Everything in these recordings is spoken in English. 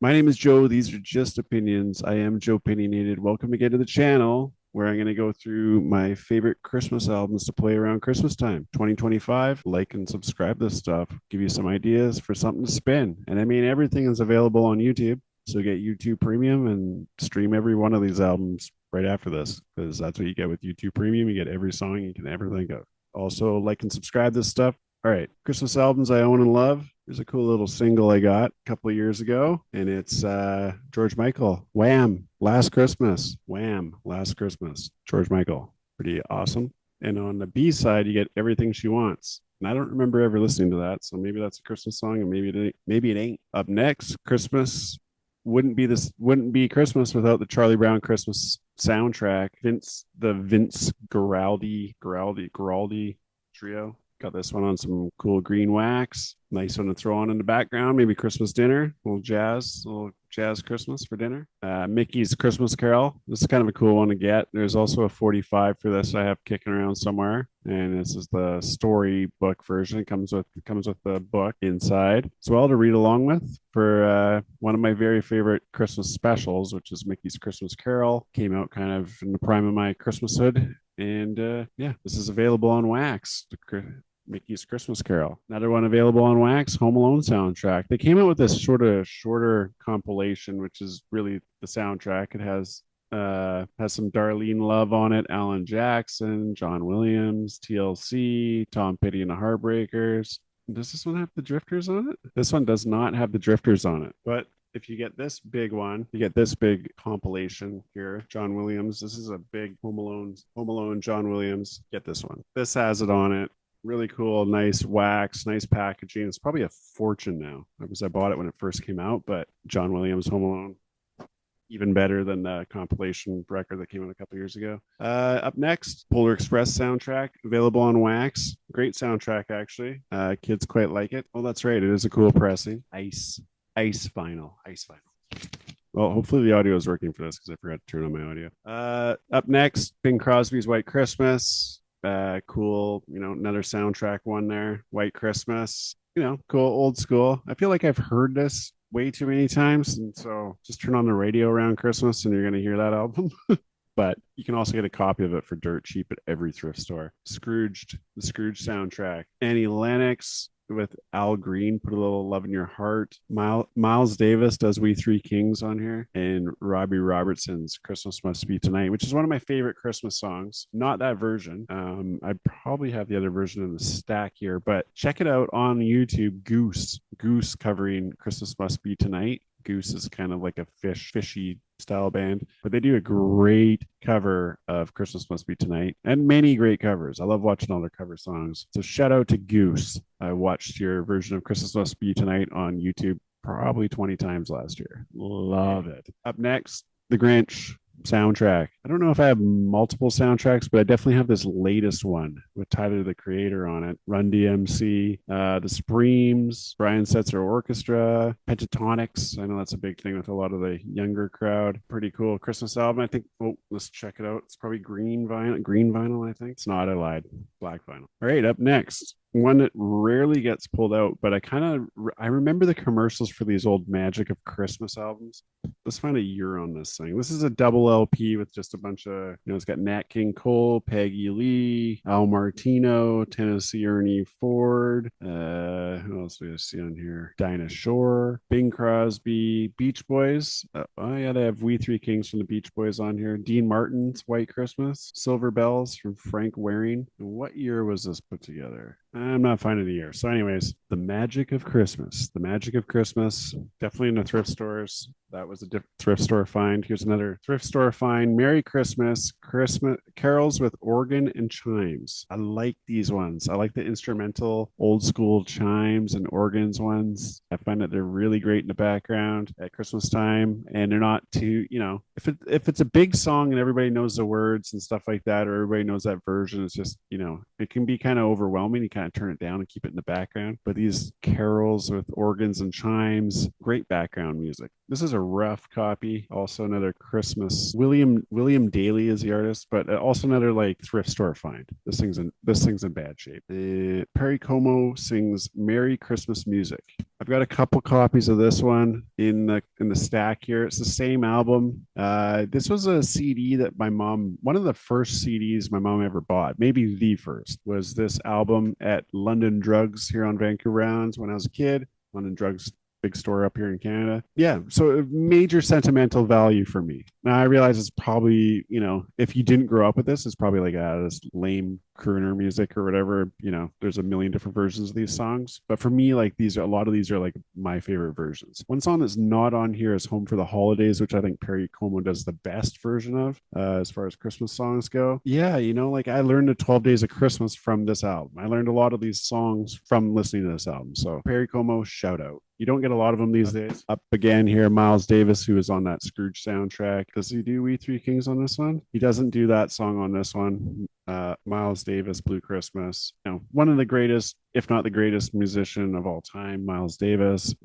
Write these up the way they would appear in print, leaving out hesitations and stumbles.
My name is Joe. These are just opinions. I am Joepinionated. Welcome again to the channel where I'm going to go through my favorite Christmas albums to play around Christmas time. 2025. Like and subscribe this stuff. Give you some ideas for something to spin. And I mean, everything is available on YouTube. So get YouTube Premium and stream every one of these albums right after this because that's what you get with YouTube Premium. You get every song you can ever think of. Also, like and subscribe this stuff. All right, Christmas albums I own and love. There's a cool little single I got a couple of years ago, and it's George Michael, Wham, Last Christmas. Wham, Last Christmas. George Michael. Pretty awesome. And on the B side, you get Everything She Wants. And I don't remember ever listening to that, so maybe that's a Christmas song, and maybe it ain't. Maybe it ain't. Up next, Christmas wouldn't be Christmas without the Charlie Brown Christmas soundtrack. Vince Guaraldi trio. Got this one on some cool green wax. Nice one to throw on in the background. Maybe Christmas dinner. A little jazz Christmas for dinner. Mickey's Christmas Carol. This is kind of a cool one to get. There's also a 45 for this I have kicking around somewhere. And this is the storybook version. It comes with the book inside as well to read along with for one of my very favorite Christmas specials, which is Mickey's Christmas Carol. Came out kind of in the prime of my Christmashood. And yeah, this is available on wax. Mickey's Christmas Carol. Another one available on wax, Home Alone soundtrack. They came out with this sort of shorter compilation, which is really the soundtrack. It has some Darlene Love on it, Alan Jackson, John Williams, TLC, Tom Petty and the Heartbreakers. Does this one have the Drifters on it? This one does not have the Drifters on it, but if you get this big one, you get this big compilation here. John Williams. This is a big Home Alone, John Williams. Get this one. This has it on it. Really cool, nice wax, nice packaging. It's probably a fortune now because I bought it when it first came out, but John Williams Home Alone, even better than the compilation record that came out a couple years ago. Up next, Polar Express soundtrack available on wax. Great soundtrack, actually. Kids quite like it. Oh, that's right. It is a cool pressing. Ice vinyl. Well, hopefully the audio is working for this because I forgot to turn on my audio. Up next, Bing Crosby's White Christmas. Cool, another soundtrack one there. White Christmas, cool, old school. I feel like I've heard this way too many times, and so just turn on the radio around Christmas and you're going to hear that album. But you can also get a copy of it for dirt cheap at every thrift store. The Scrooge soundtrack. Annie Lennox with Al Green, Put a Little Love in Your Heart. Miles Davis does We Three Kings on here. And Robbie Robertson's Christmas Must Be Tonight, which is one of my favorite Christmas songs. Not that version. I probably have the other version in the stack here, but check it out on YouTube. Goose covering Christmas Must Be Tonight. Goose is kind of like a fishy style band, but they do a great cover of Christmas Must Be Tonight and many great covers. I love watching all their cover songs. So shout out to Goose. I watched your version of Christmas Must Be Tonight on YouTube probably 20 times last year. Love it. Up next, The Grinch soundtrack. I don't know if I have multiple soundtracks, but I definitely have this latest one with Tyler the Creator on it. Run DMC, the Supremes, Brian Setzer Orchestra, Pentatonics. I know that's a big thing with a lot of the younger crowd. Pretty cool Christmas album. I think. Oh, let's check it out. It's probably green vinyl. Green vinyl, I think. It's not. I lied. Black vinyl. All right. Up next, one that rarely gets pulled out, but I remember the commercials for these old Magic of Christmas albums. Let's find a year on this thing. This is a double LP with just a bunch of, it's got Nat King Cole, Peggy Lee, Al Martino, Tennessee Ernie Ford. Who else do I see on here? Dinah Shore, Bing Crosby, Beach Boys. Oh yeah, they have We Three Kings from the Beach Boys on here. Dean Martin's White Christmas, Silver Bells from Frank Waring. What year was this put together? I'm not finding the year. So, anyways, The Magic of Christmas. The Magic of Christmas. Definitely in the thrift stores. That was a thrift store find. Here's another thrift store find. Merry Christmas. Christmas carols with organ and chimes. I like these ones. I like the instrumental old school chimes and organs ones. I find that they're really great in the background at Christmas time, and they're not too, if it's a big song and everybody knows the words and stuff like that, or everybody knows that version, it's just, it can be kind of overwhelming. You kind of turn it down and keep it in the background. But these carols with organs and chimes, great background music. this is a rough copy. Also another Christmas. William Daly is the artist, but also another like thrift store find. This thing's in bad shape. Perry Como sings "Merry Christmas Music." I've got a couple copies of this one in the stack here. It's the same album. This was a CD that my mom, one of the first CDs my mom ever bought, maybe the first, was this album at London Drugs here on Vancouver Rounds when I was a kid. London Drugs, big store up here in Canada. Yeah, so major sentimental value for me. Now I realize it's probably, if you didn't grow up with this, it's probably like this lame crooner music or whatever. There's a million different versions of these songs, but for me, like a lot of these are like my favorite versions. One song that's not on here is "Home for the Holidays," which I think Perry Como does the best version of as far as Christmas songs go. Yeah, like I learned the 12 Days of Christmas from this album. I learned a lot of these songs from listening to this album. So Perry Como, shout out. You don't get a lot of them these days. Up again here, Miles Davis, who is on that Scrooge soundtrack. Does he do "We Three Kings" on this one? He doesn't do that song on this one. Miles Davis, "Blue Christmas." One of the greatest, if not the greatest musician of all time, Miles Davis.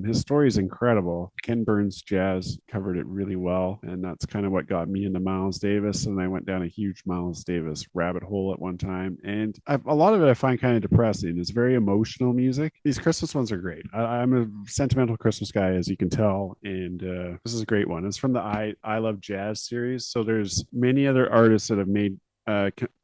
His story is incredible. Ken Burns Jazz covered it really well, and that's kind of what got me into Miles Davis. And I went down a huge Miles Davis rabbit hole at one time, and a lot of it I find kind of depressing. It's very emotional music. These Christmas ones are great. I'm a sentimental Christmas guy, as you can tell, and this is a great one. It's from the I Love Jazz series. So there's many other artists that have made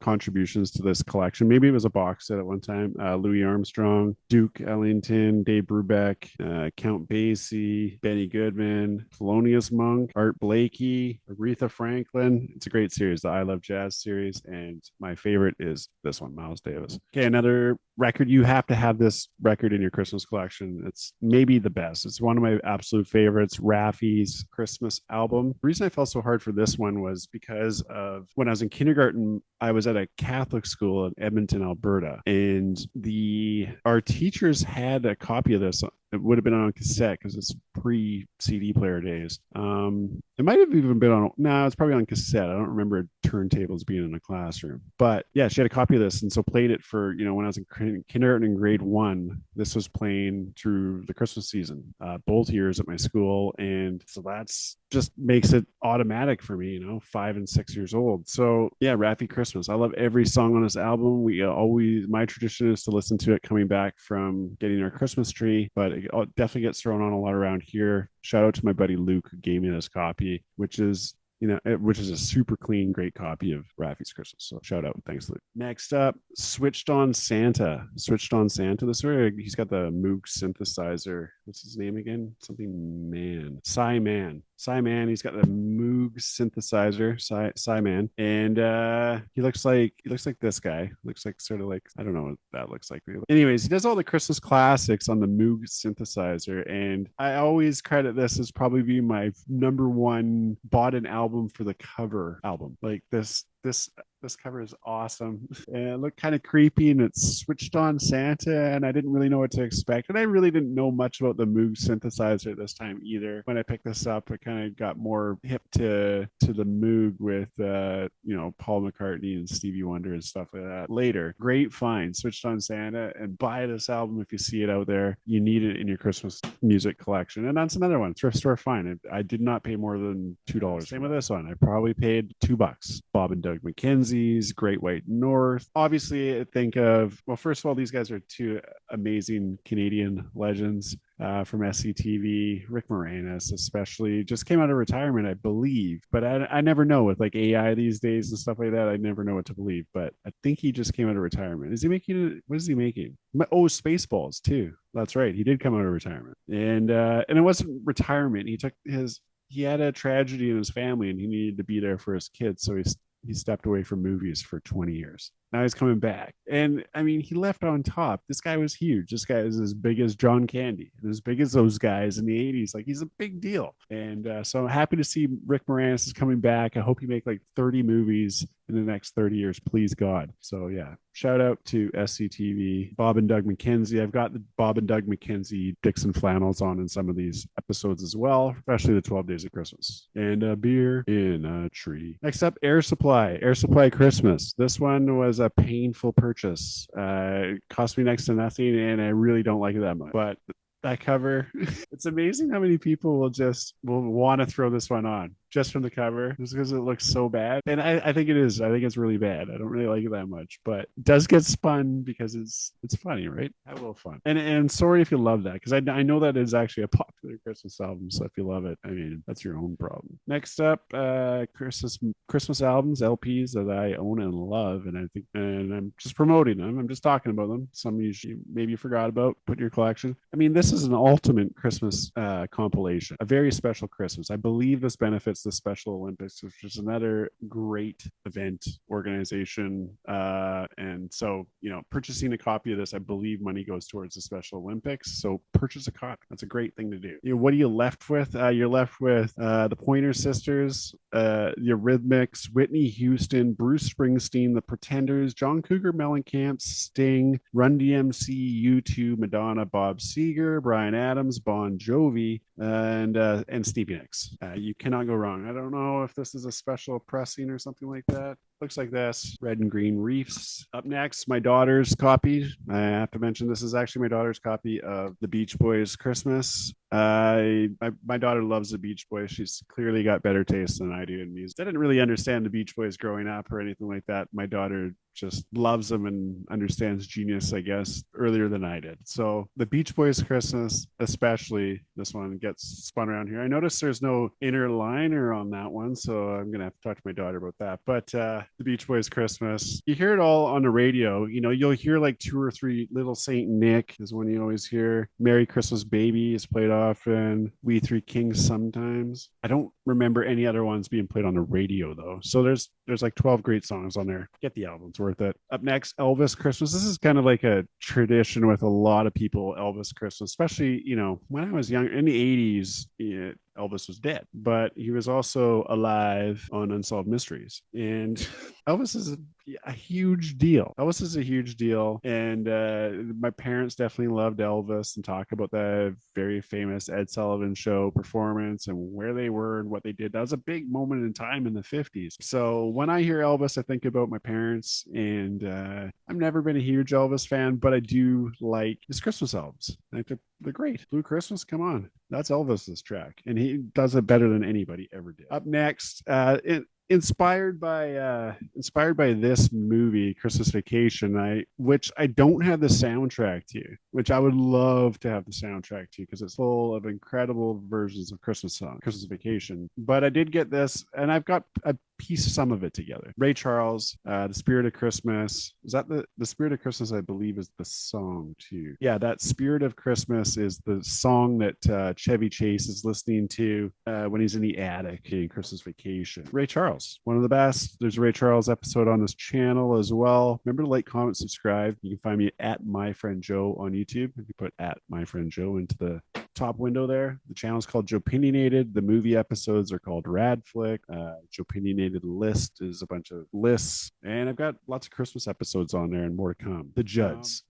contributions to this collection. Maybe it was a box set at one time. Louis Armstrong, Duke Ellington, Dave Brubeck, Count Basie, Benny Goodman, Thelonious Monk, Art Blakey, Aretha Franklin. It's a great series, the I Love Jazz series, and my favorite is this one, Miles Davis. Okay, another record. You have to have this record in your Christmas collection. It's maybe the best. It's one of my absolute favorites, Raffi's Christmas album. The reason I felt so hard for this one was because of when I was in kindergarten, I was at a Catholic school in Edmonton, Alberta, and our teachers had a copy of this. It would have been on cassette because it's pre-CD player days. It might have even been it's probably on cassette. I don't remember turntables being in a classroom. But yeah, she had a copy of this, and so played it for, when I was in kindergarten in grade 1. This was playing through the Christmas season, both years at my school. And so that's just makes it automatic for me, 5 and 6 years old. So yeah, Raffi Christmas. I love every song on this album. My tradition is to listen to it coming back from getting our Christmas tree, but it definitely gets thrown on a lot around here. Shout out to my buddy Luke, who gave me this copy, which is a super clean, great copy of Raffi's Christmas. So shout out. Thanks, Luke. Next up, Switched on Santa. Switched on Santa. This way, he's got the Moog synthesizer. What's his name again? Something Man. Cy Man. He's got the Moog synthesizer, Cy Man. And he looks like this guy. Looks like sort of like, I don't know what that looks like. Anyways, he does all the Christmas classics on the Moog synthesizer. And I always credit this as probably being my number one bought an album for the cover album. Like this cover is awesome and it looked kind of creepy, and it's Switched on Santa, and I didn't really know what to expect, and I really didn't know much about the Moog synthesizer at this time either. When I picked this up, I kind of got more hip to the Moog with Paul McCartney and Stevie Wonder and stuff like that later. Great find, Switched on Santa, and buy this album if you see it out there. You need it in your Christmas music collection. And that's another one, thrift store find. I did not pay more than $2. Same with this one. I probably paid $2. Bob and Doug McKenzie, Great White North. Obviously, I think of, well, first of all, these guys are two amazing Canadian legends from SCTV. Rick Moranis, especially, just came out of retirement, I believe. But I never know with like AI these days and stuff like that. I never know what to believe. But I think he just came out of retirement. Is he making? What is he making? Oh, Spaceballs too. That's right. He did come out of retirement, and it wasn't retirement. He had a tragedy in his family, and he needed to be there for his kids. So he stepped away from movies for 20 years. Now he's coming back. And I mean, he left on top. This guy was huge. This guy is as big as John Candy and as big as those guys in the 80s. Like, he's a big deal. And so I'm happy to see Rick Moranis is coming back. I hope he make like 30 movies in the next 30 years, please God. So yeah, shout out to SCTV, Bob and Doug McKenzie. I've got the Bob and Doug McKenzie Dixon flannels on in some of these episodes as well, especially the 12 Days of Christmas. And a beer in a tree. Next up, Air Supply Christmas. This one was a painful purchase. It cost me next to nothing, and I really don't like it that much. But that cover. It's amazing how many people will want to throw this one on just from the cover, just because it looks so bad. And I think it is. I think it's really bad. I don't really like it that much, but it does get spun because it's funny, right? Have a little fun. And sorry if you love that, because I know that is actually a popular Christmas album. So if you love it, I mean, that's your own problem. Next up, Christmas albums, LPs that I own and love, and I'm just promoting them. I'm just talking about them. Some you maybe you forgot about, put in your collection. I mean, this is an ultimate Christmas compilation, a very special Christmas. I believe this benefits the Special Olympics, which is another great event organization. And so, purchasing a copy of this, I believe money goes towards the Special Olympics. So purchase a copy. That's a great thing to do. What are you left with? You're left with the Pointer Sisters, the Eurythmics, Whitney Houston, Bruce Springsteen, the Pretenders, John Cougar Mellencamp, Sting, Run DMC, U2, Madonna, Bob Seger, Brian Adams, Bon Jovi, and Stevie Nicks. You cannot go wrong. I don't know if this is a special pressing or something like that. Looks like this. Red and green reefs. Up next, my daughter's copy. I have to mention this is actually my daughter's copy of the Beach Boys Christmas. My daughter loves the Beach Boys. She's clearly got better taste than I do in music. I didn't really understand the Beach Boys growing up or anything like that. My daughter just loves them and understands genius, I guess, earlier than I did. So the Beach Boys Christmas, especially this one, gets spun around here. I noticed there's no inner liner on that one, so I'm gonna have to talk to my daughter about that. But the Beach Boys Christmas, you hear it all on the radio. You'll hear like two or three. Little Saint Nick is one you always hear. Merry Christmas Baby is played often. We Three Kings sometimes. I don't remember any other ones being played on the radio though. So there's like 12 great songs on there. Get the album, it's worth it. Up next, Elvis Christmas. This is kind of like a tradition with a lot of people. Elvis Christmas, especially when I was young in the 80s. Elvis was dead, but he was also alive on Unsolved Mysteries. And Elvis is a huge deal. Elvis is a huge deal. And my parents definitely loved Elvis and talk about the very famous Ed Sullivan Show performance and where they were and what they did. That was a big moment in time in the 50s. So when I hear Elvis, I think about my parents. And I've never been a huge Elvis fan, but I do like his Christmas albums. I think they're great. Blue Christmas, come on. That's Elvis's track. And he does it better than anybody ever did. Up next, inspired by this movie Christmas Vacation, which I don't have the soundtrack to, which I would love to have the soundtrack to, because it's full of incredible versions of Christmas Vacation. But I did get this, and I've got a piece some of it together. Ray Charles, The Spirit of Christmas. Is that the Spirit of Christmas? I believe is the song too. Yeah, that Spirit of Christmas is the song that Chevy Chase is listening to when he's in the attic in Christmas Vacation. Ray Charles, one of the best. There's a Ray Charles episode on this channel as well. Remember to like, comment, subscribe. You can find me at My Friend Joe on YouTube. If you put at My Friend Joe into the top window there. The channel is called Joepinionated. The movie episodes are called Rad Flick. Joepinionated List is a bunch of lists, and I've got lots of Christmas episodes on there and more to come. The Judds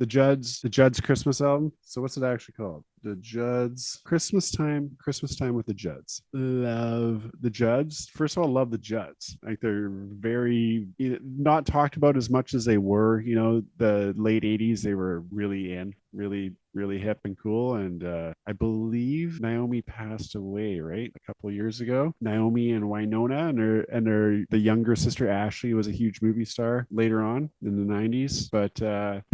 Christmas album. So what's it actually called? The Judds Christmas time with the Judds. Love the Judds. First of all, love the Judds. Like, they're very not talked about as much as they were. The late 80s, they were really hip and cool. And I believe Naomi passed away, right? A couple of years ago. Naomi and Winona and the younger sister Ashley was a huge movie star later on in the 90s. But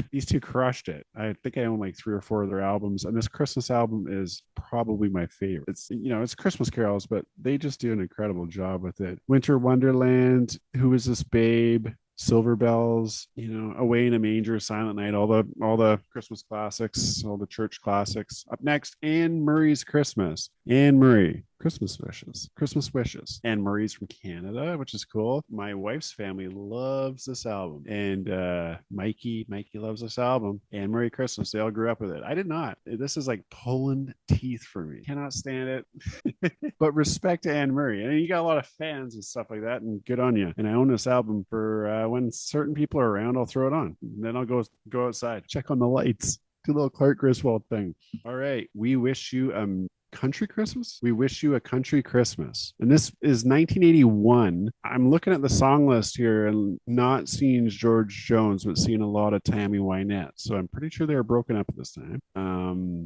these two crushed it. I think I own like 3 or 4 of their albums, and this Christmas album is probably my favorite. It's Christmas carols, but they just do an incredible job with it. Winter Wonderland, Who Is This Babe, Silver Bells, Away in a Manger, Silent Night, all the Christmas classics, all the church classics. Up next, Anne Murray's Christmas. Anne Murray, Christmas Wishes. Anne Murray's from Canada, which is cool. My wife's family loves this album, and Mikey loves this album. Anne Murray Christmas, they all grew up with it. I did not. This is like pulling teeth for me. Cannot stand it. But respect to Anne Murray, and you got a lot of fans and stuff like that, and good on you. And I own this album for when certain people are around, I'll throw it on. And then I'll go outside, check on the lights, do a little Clark Griswold thing. All right, we wish you Country Christmas? We wish you a country Christmas. And this is 1981. I'm looking at the song list here and not seeing George Jones, but seeing a lot of Tammy Wynette. So I'm pretty sure they were broken up at this time.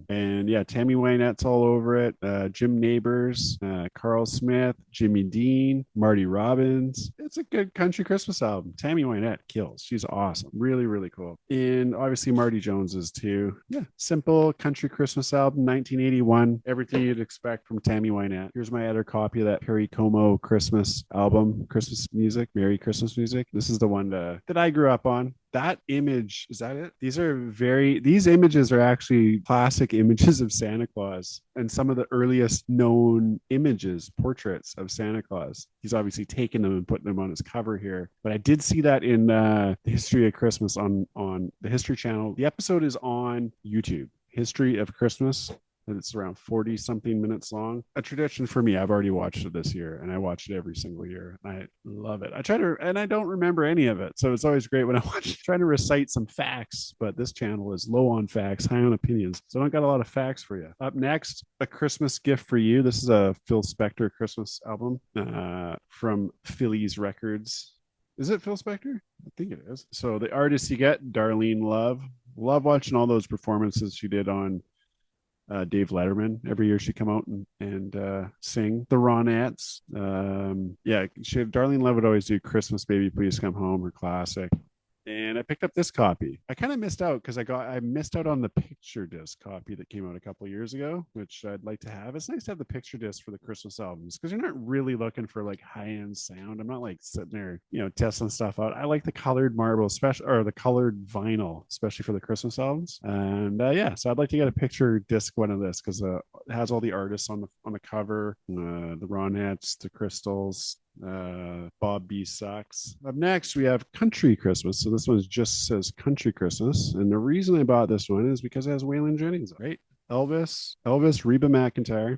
And yeah, Tammy Wynette's all over it. Jim Neighbors, Carl Smith, Jimmy Dean, Marty Robbins. It's a good country Christmas album. Tammy Wynette kills. She's awesome. Really, really cool. And obviously Marty Jones is too. Yeah, simple country Christmas album, 1981. Everything you'd expect from Tammy Wynette. Here's my other copy of that Perry Como Christmas album, Christmas music, Merry Christmas music. This is the one that I grew up on. That image, is that it? These images are actually classic images of Santa Claus and some of the earliest known images, portraits of Santa Claus. He's obviously taken them and put them on his cover here. But I did see that in the History of Christmas on the History Channel. The episode is on YouTube, History of Christmas. And it's around 40 something minutes long. A tradition for me. I've already watched it this year and I watch it every single year. I love it. And I don't remember any of it. So it's always great when I watch trying to recite some facts, but this channel is low on facts, high on opinions. So I don't got a lot of facts for you. Up next, A Christmas Gift for You. This is a Phil Spector Christmas album from Phillies Records. Is it Phil Spector? I think it is. So the artist you get, Darlene Love. Love watching all those performances she did on Dave Letterman. Every year she'd come out and sing the Ronettes. Darlene Love would always do Christmas Baby Please Come Home, her classic. And I picked up this copy. I kind of missed out because I missed out on the picture disc copy that came out a couple of years ago, which I'd like to have. It's nice to have the picture disc for the Christmas albums because you're not really looking for like high-end sound. I'm not like sitting there, testing stuff out. I like the colored marble, especially, or the colored vinyl, especially for the Christmas albums. And so I'd like to get a picture disc one of this because it has all the artists on the cover, the Ronettes, the Crystals, Bob B. Sucks. Up next, we have Country Christmas. So this one just says Country Christmas. And the reason I bought this one is because it has Waylon Jennings, right? Elvis, Reba McEntire.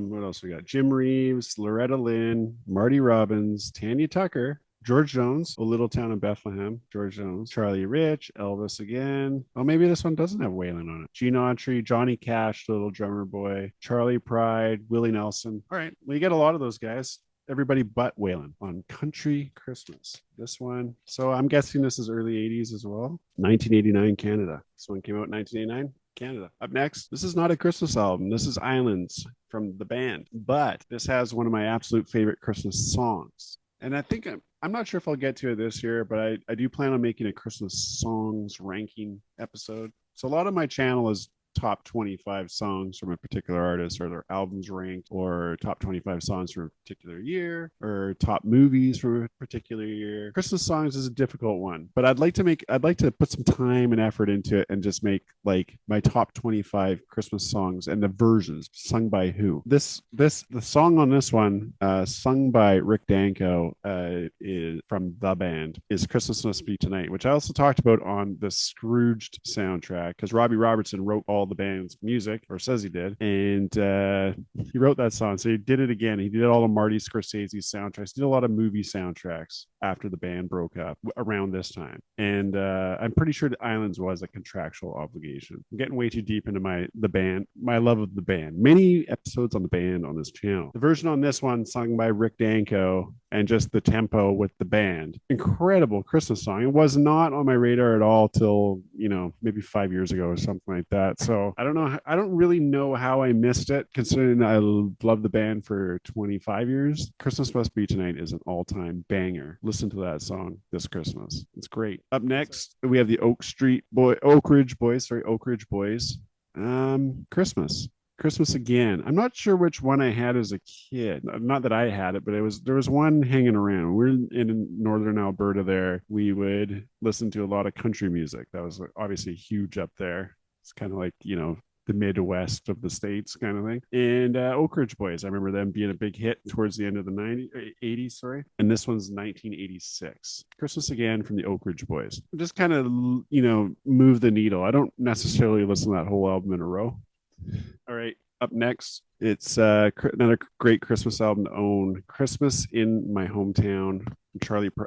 What else we got? Jim Reeves, Loretta Lynn, Marty Robbins, Tanya Tucker, George Jones, A Little Town in Bethlehem, George Jones, Charlie Rich, Elvis again. Oh, maybe this one doesn't have Waylon on it. Gene Autry, Johnny Cash, Little Drummer Boy, Charley Pride, Willie Nelson. All right, well, you get a lot of those guys. Everybody but Waylon on Country Christmas. This one. So I'm guessing this is early 80s as well. 1989 Canada. This one came out in 1989. Canada. Up next, this is not a Christmas album. This is Islands from the band, but this has one of my absolute favorite Christmas songs. And I think I'm not sure if I'll get to it this year, but I do plan on making a Christmas songs ranking episode. So a lot of my channel is top 25 songs from a particular artist or their albums ranked, or top 25 songs from a particular year, or top movies from a particular year. Christmas songs is a difficult one, but I'd like to put some time and effort into it and just make like my top 25 Christmas songs and the versions sung by who. The song on this one, sung by Rick Danko, is from the band, is Christmas Must Be Tonight, which I also talked about on the Scrooged soundtrack because Robbie Robertson wrote all the band's music, or says he did, and he wrote that song. So he did it again. He did all the Marty Scorsese soundtracks. He did a lot of movie soundtracks after the band broke up around this time. And I'm pretty sure the Islands was a contractual obligation. I'm getting way too deep into my love of the band. Many episodes on the band on this channel. The version on this one sung by Rick Danko and just the tempo with the band. Incredible Christmas song. It was not on my radar at all till, maybe 5 years ago or something like that. So I don't know. I don't really know how I missed it, considering I loved the band for 25 years. Christmas Must Be Tonight is an all-time banger. Listen to that song this Christmas. It's great. Up next, we have the Oak Ridge Boys. Christmas Again. I'm not sure which one I had as a kid. Not that I had it, but there was one hanging around. We're in northern Alberta there. We would listen to a lot of country music. That was obviously huge up there. It's kind of like, the Midwest of the States kind of thing. And Oak Ridge Boys, I remember them being a big hit towards the end of the 80s, sorry. And this one's 1986. Christmas Again from the Oak Ridge Boys. Just kind of, move the needle. I don't necessarily listen to that whole album in a row. All right, up next, it's another great Christmas album to own, Christmas in My Hometown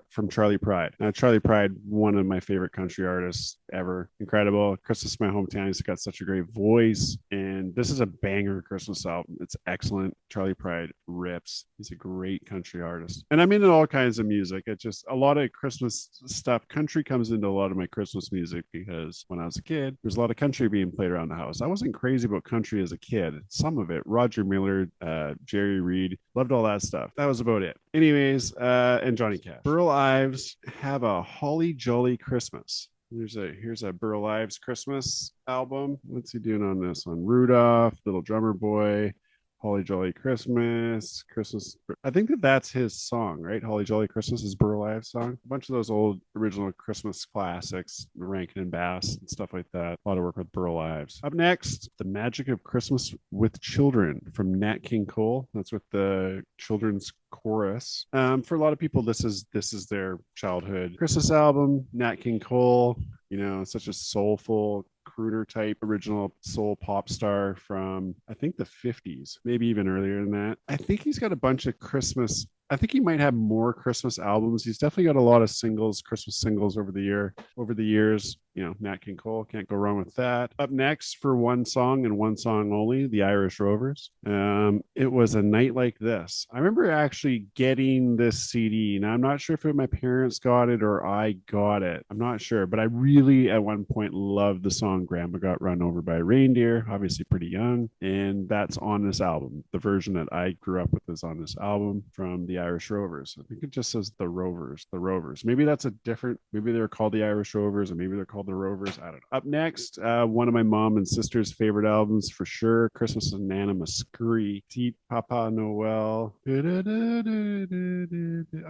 from Charley Pride. Charley Pride, one of my favorite country artists ever. Incredible. Christmas in my hometown. He's got such a great voice, and this is a banger Christmas album. It's excellent. Charley Pride rips. He's a great country artist, and I'm into all kinds of music. It's just a lot of Christmas stuff. Country comes into a lot of my Christmas music because when I was a kid, there's a lot of country being played around the house. I wasn't crazy about country as a kid. Some of it, Roger Miller, Jerry Reed, loved all that stuff. That was about it. Anyways, and Johnny Cash. Burl Ives, Have a Holly Jolly Christmas. Here's a Burl Ives Christmas album. What's he doing on this one? Rudolph, Little Drummer Boy, Holly Jolly Christmas, Christmas. I think that's his song, right? Holly Jolly Christmas is Burl Ives' song. A bunch of those old original Christmas classics, Rankin and Bass and stuff like that. A lot of work with Burl Ives. Up next, The Magic of Christmas with Children from Nat King Cole. That's with the children's chorus. For a lot of people, this is their childhood Christmas album. Nat King Cole, such a soulful crooner type original soul pop star from I think the 50s, maybe even earlier than that. I think he's got a bunch of Christmas. I think he might have more Christmas albums. He's definitely got a lot of Christmas singles over the years. Nat King Cole, can't go wrong with that. Up next, for one song and one song only, the Irish Rovers. It was A Night Like This. I remember actually getting this CD. Now I'm not sure if my parents got it or I got it. I'm not sure, but I really at one point loved the song Grandma Got Run Over by a Reindeer, obviously pretty young, and that's on this album. The version that I grew up with is on this album from the Irish Rovers. I think it just says the Rovers. Maybe that's maybe they're called the Irish Rovers, or maybe they're called the Rovers. I don't know. Up next, one of my mom and sister's favorite albums for sure, Christmas with Nana Muscuri, Deep Papa Noel. I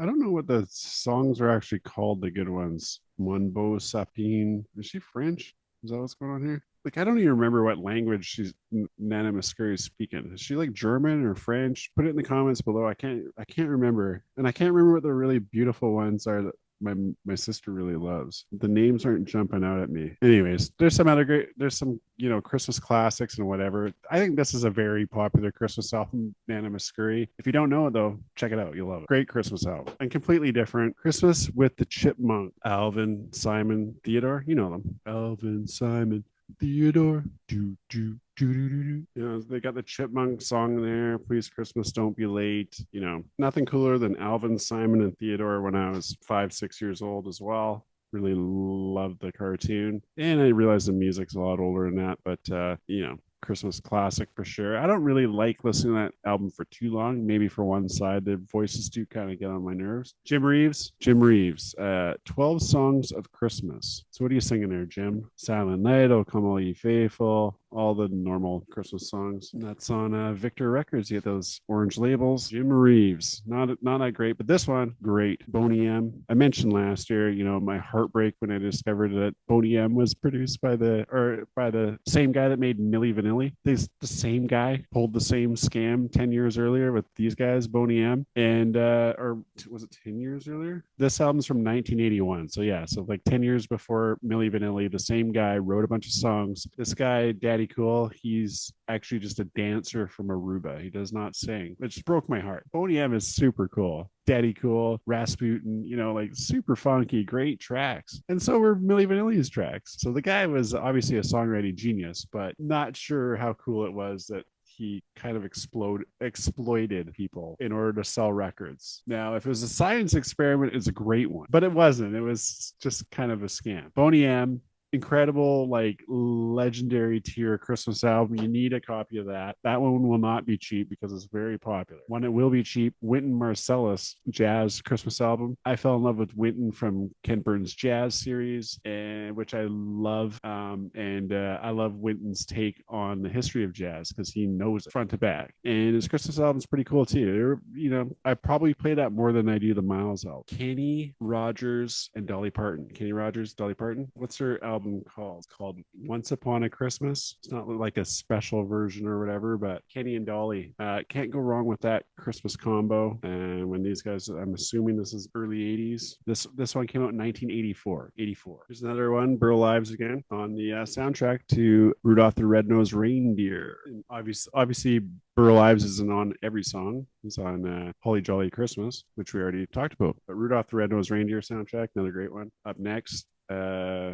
don't know what the songs are actually called, the good ones. Mon Beau Sapin. Is she French? Is that what's going on here? Like, I don't even remember what language Nana Muscuri is speaking. Is she like German or French? Put it in the comments below. I can't remember. And I can't remember what the really beautiful ones are that my sister really loves. The names aren't jumping out at me. Anyways, there's some Christmas classics and whatever. I think this is a very popular Christmas album, Nana Muscuri. If you don't know it though, check it out. You'll love it. Great Christmas album. And completely different. Christmas with the Chipmunk. Alvin, Simon, Theodore. You know them. Alvin, Simon, Theodore. Do do do do do do. They got the Chipmunk song there. Please Christmas, don't be late. Nothing cooler than Alvin, Simon, and Theodore when I was 5-6 years old as well. Really loved the cartoon, and I realized the music's a lot older than that, but Christmas classic for sure. I don't really like listening to that album for too long. Maybe for one side, the voices do kind of get on my nerves. Jim Reeves, 12 Songs of Christmas. So what are you singing there, Jim? Silent Night, Oh Come All Ye Faithful, all the normal Christmas songs. And that's on Victor Records. You get those orange labels. Jim Reeves, not that great, but this one, great. Boney M. I mentioned last year, my heartbreak when I discovered that Boney M was produced by the same guy that made Milli Vanilli. The same guy pulled the same scam 10 years earlier with these guys, Boney M. And or was it 10 years earlier? This album's from 1981. So like 10 years before Milli Vanilli, the same guy wrote a bunch of songs. This guy, Daddy Cool, he's actually just a dancer from Aruba. He does not sing, which broke my heart. Boney M is super cool. Daddy Cool, Rasputin, like super funky, great tracks. And so were Milli Vanilli's tracks. So the guy was obviously a songwriting genius, but not sure how cool it was that he kind of exploited people in order to sell records. Now, if it was a science experiment, it's a great one, but it wasn't. It was just kind of a scam. Boney M, incredible, like legendary tier Christmas album. You need a copy of that. That one will not be cheap because it's very popular. One it will be cheap, Wynton Marsalis jazz Christmas album. I fell in love with Wynton from Ken Burns jazz series, which I love. I love Wynton's take on the history of jazz because he knows it front to back. And his Christmas album's pretty cool too. I probably play that more than I do the Miles album. Kenny Rogers and Dolly Parton. Kenny Rogers, Dolly Parton. What's her album album called? It's called Once Upon a Christmas. It's not like a special version or whatever, but Kenny and Dolly. Can't go wrong with that Christmas combo. And when these guys, I'm assuming this is early 80s. This one came out in 1984. 84. Here's another one, Burl Lives again, on the soundtrack to Rudolph the Red-Nosed Reindeer. And obviously Burl Ives isn't on every song. He's on Holly Jolly Christmas, which we already talked about. But Rudolph the Red-Nosed Reindeer soundtrack, another great one. Up next,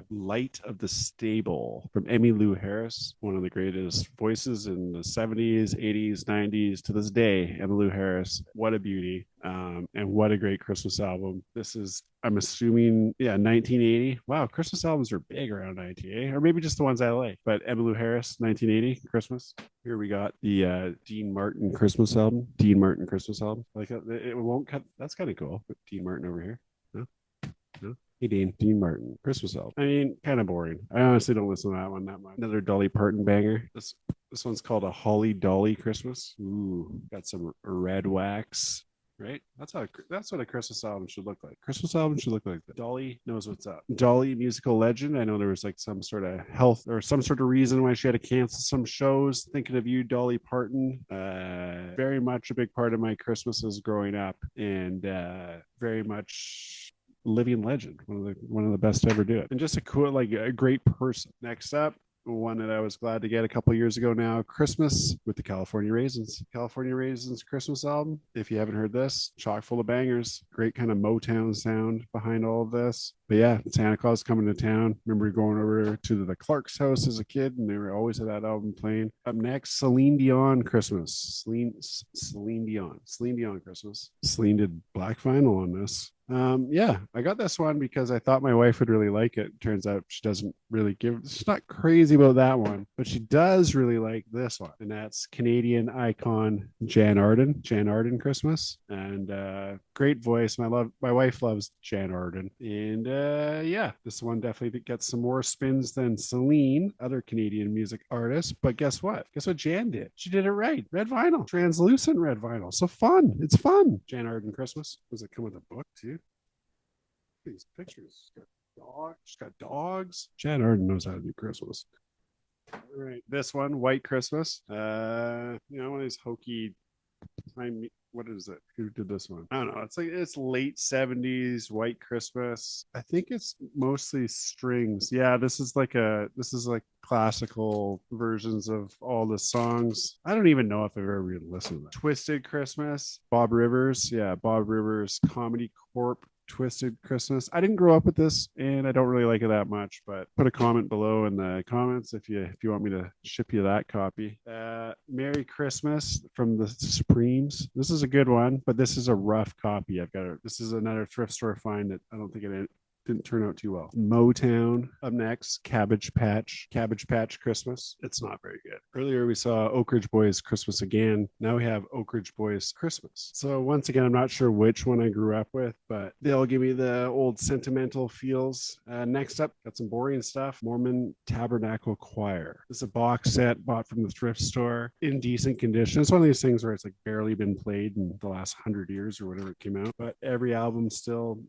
Light of the Stable from Emmylou Harris, one of the greatest voices in the 70s, 80s, 90s to this day. Emmylou Harris, what a beauty. And what a great Christmas album. This is, I'm assuming, 1980. Wow, Christmas albums are big around 1980, or maybe just the ones I like. But Emmylou Harris, 1980, Christmas. Here we got the Dean Martin Christmas album. Like it won't cut. That's kind of cool. Put Dean Martin over here. No? No? Hey, Dean Martin, Christmas album. I mean, kind of boring. I honestly don't listen to that one that much. Another Dolly Parton banger. This one's called A Holly Dolly Christmas. Ooh, got some red wax. Right? That's what a Christmas album should look like. Christmas album should look like that. Dolly knows what's up. Dolly, musical legend. I know there was like some sort of health or some sort of reason why she had to cancel some shows. Thinking of you, Dolly Parton. Very much a big part of my Christmases growing up, and very much living legend. One of the best to ever do it, and just a great person. Next up, one that I was glad to get a couple years ago now, Christmas with the California Raisins. California Raisins Christmas album. If you haven't heard this, chock full of bangers. Great kind of Motown sound behind all of this. But yeah, Santa Claus Coming to Town. Remember going over to the Clark's house as a kid, and they were always had that album playing. Up next, Celine Dion Christmas. Celine Dion Christmas. Celine did black vinyl on this. I got this one because I thought my wife would really like it. Turns out she doesn't really she's not crazy about that one, but she does really like this one. And that's Canadian icon Jan Arden Christmas. And great voice. My wife loves Jan Arden. And this one definitely gets some more spins than Celine, other Canadian music artist. But guess what? Guess what Jan did? She did it right. Red vinyl, translucent red vinyl. So fun. It's fun. Jan Arden Christmas. Does it come with a book too? These pictures. She's got dogs. Jan Arden knows how to do Christmas. All right, this one, White Christmas. One of these hokey time. What is it? Who did this one? I don't know. It's late 70s White Christmas. I think it's mostly strings. Yeah, this is like classical versions of all the songs. I don't even know if I've ever really listened to that. Twisted Christmas, Bob Rivers. Yeah, Bob Rivers Comedy Corp. Twisted Christmas. I didn't grow up with this, and I don't really like it that much. But put a comment below in the comments if you want me to ship you that copy. Merry Christmas from the Supremes. This is a good one, but this is a rough copy. This is another thrift store find that I don't think it didn't turn out too well. Motown. Up next, Cabbage Patch Christmas. It's not very good. Earlier we saw Oak Ridge Boys Christmas Again. Now we have Oak Ridge Boys Christmas. So once again, I'm not sure which one I grew up with, but they all give me the old sentimental feels. Next up, got some boring stuff. Mormon Tabernacle Choir. This is a box set bought from the thrift store in decent condition. It's one of these things where it's like barely been played in the last 100 years or whatever it came out, but every album still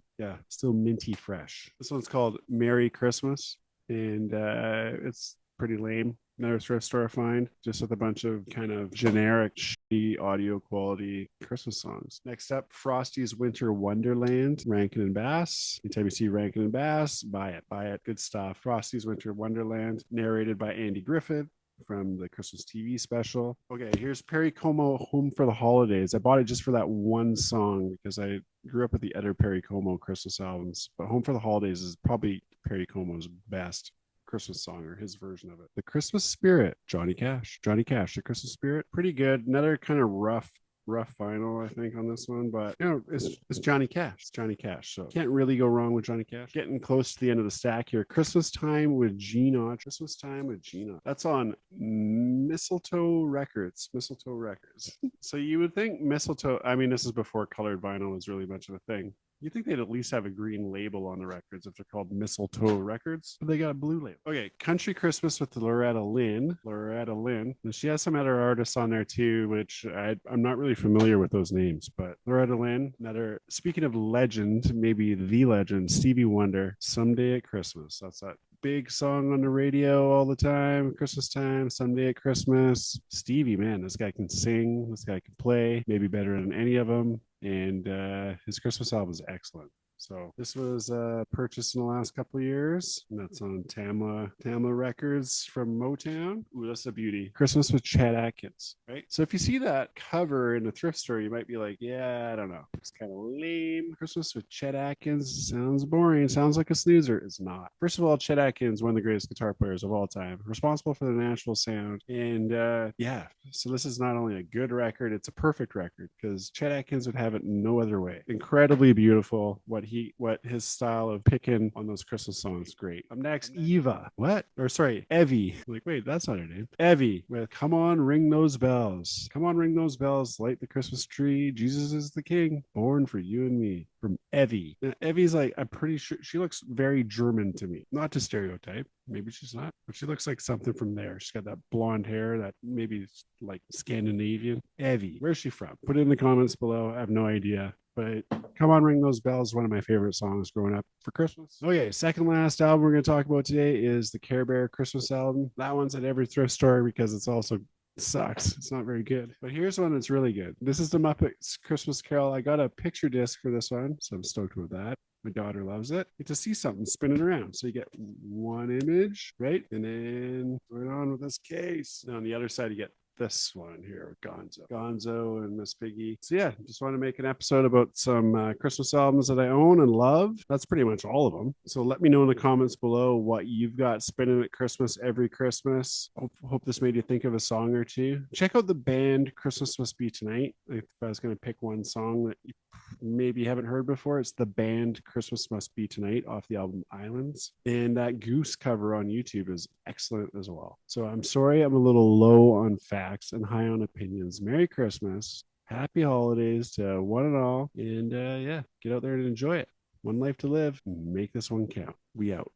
minty fresh. This one's called Merry Christmas, and it's pretty lame. Another thrift store find, just with a bunch of kind of generic shitty audio quality Christmas songs. Next up, Frosty's Winter Wonderland, Rankin and Bass. Anytime you see Rankin and Bass, buy it. Good stuff. Frosty's Winter Wonderland, narrated by Andy Griffith from the Christmas TV special. Okay, here's Perry Como, Home for the Holidays. I bought it just for that one song because I grew up with the other Perry Como Christmas albums, but Home for the Holidays is probably Perry Como's best Christmas song, or his version of it. The Christmas Spirit, Johnny Cash, The Christmas Spirit, pretty good. Another kind of rough final, I think, on this one, but it's Johnny Cash. So can't really go wrong with Johnny Cash. Getting close to the end of the stack here. Christmas Time with Gina. That's on Mistletoe Records. So you would think Mistletoe, I mean, this is before colored vinyl was really much of a thing. You think they'd at least have a green label on the records if they're called Mistletoe Records, but they got a blue label. Okay, Country Christmas with Loretta Lynn. And she has some other artists on there too, which I'm not really familiar with those names, but Loretta Lynn, speaking of legend, maybe the legend, Stevie Wonder, Someday at Christmas. That's that big song on the radio all the time, Christmas time, someday at Christmas. Stevie, man, this guy can sing, this guy can play, maybe better than any of them. And his Christmas album is excellent. So this was purchased in the last couple of years. And that's on Tama Records from Motown. Ooh, that's a beauty. Christmas with Chet Atkins, right? So if you see that cover in a thrift store, you might be like, yeah, I don't know. It's kind of lame. Christmas with Chet Atkins sounds boring. Sounds like a snoozer. It's not. First of all, Chet Atkins, one of the greatest guitar players of all time, responsible for the Nashville sound. And yeah, so this is not only a good record, it's a perfect record because Chet Atkins would have it no other way. Incredibly beautiful. What his style of picking on those Christmas songs, great. Up next, Eva. What? Or sorry, Evie. I'm like, wait, that's not her name. Evie with "Come On, Ring Those Bells." Come on, ring those bells, light the Christmas tree. Jesus is the King, born for you and me. From Evie. Now, Evie's like, I'm pretty sure she looks very German to me. Not to stereotype. Maybe she's not, but she looks like something from there. She's got that blonde hair that maybe is like Scandinavian. Evie, where's she from? Put it in the comments below. I have no idea. But Come On Ring Those Bells, one of my favorite songs growing up for Christmas. Okay, second last album we're going to talk about today is the Care Bear Christmas album. That one's at every thrift store because it's also sucks. It's not very good. But here's one that's really good. This is the Muppets Christmas Carol. I got a picture disc for this one, so I'm stoked with that. My daughter loves it. You get to see something spinning around. So you get one image, right? And then right on with this case. And on the other side, you get this one here, Gonzo and Miss Piggy. So yeah, just want to make an episode about some Christmas albums that I own and love. That's pretty much all of them. So let me know in the comments below what you've got spinning at Christmas every Christmas. Hope this made you think of a song or two. Check out the band Christmas Must Be Tonight. If I was going to pick one song that you maybe haven't heard before, it's the band Christmas Must Be Tonight off the album Islands. And that Goose cover on YouTube is excellent as well. So I'm sorry I'm a little low on facts and high on opinions. Merry Christmas. Happy holidays to one and all. And yeah, get out there and enjoy it. One life to live. Make this one count. We out.